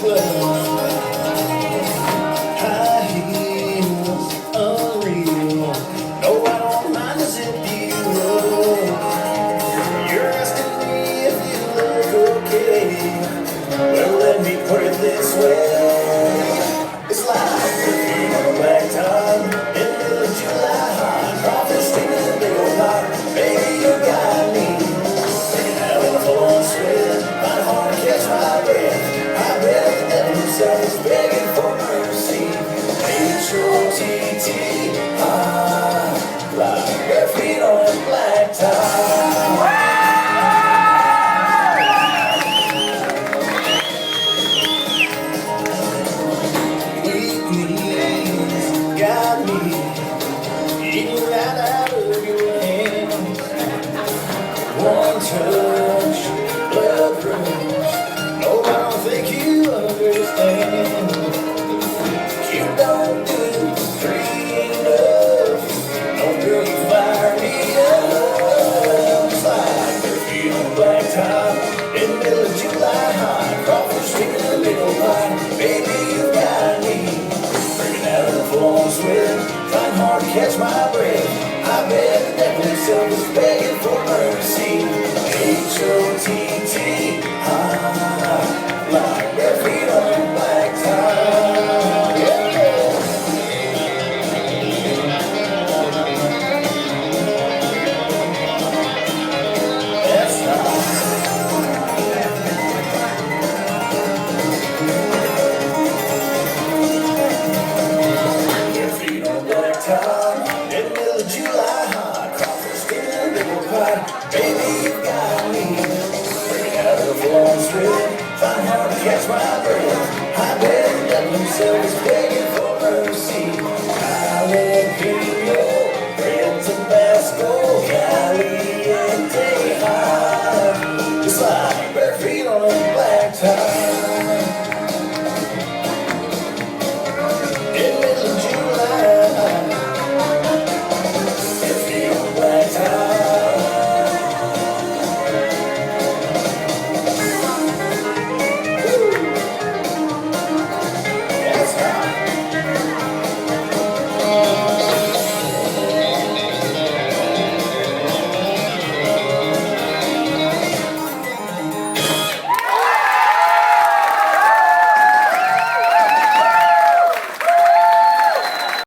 club. High heels, unreal. No, I don't mind the zip you roll. You're asking me if you look okay. Well, let me put it this way. It's like perfume on a black top in the middle of July. Profit sticking in a big old pot. Baby, you got me. Taking out in a full sweat. Find it hard to catch my breath. I bet the devil himself is begging for mercy. H-O-T-T, like bare feet on a black top. Got me eating right out of your hand. One touch, blood rush. No, I don't think you understand. You don't do it, three enough. No, girl, you fire me up. It's like perfume on a black top in the middle of July. Crawfish swimming in the middle line. Baby, you got me. Full sweat, trying hard to catch my breath. I bet the devil himself is begging for mercy. H-O-T-T, like bare feet on a black top. Yeah. That's right. Top, in the middle of July, crawfish skin in a big old pot. Baby, you got me. Bring out the full sweat, trying hard to catch my breath. I bet the devil himself is begging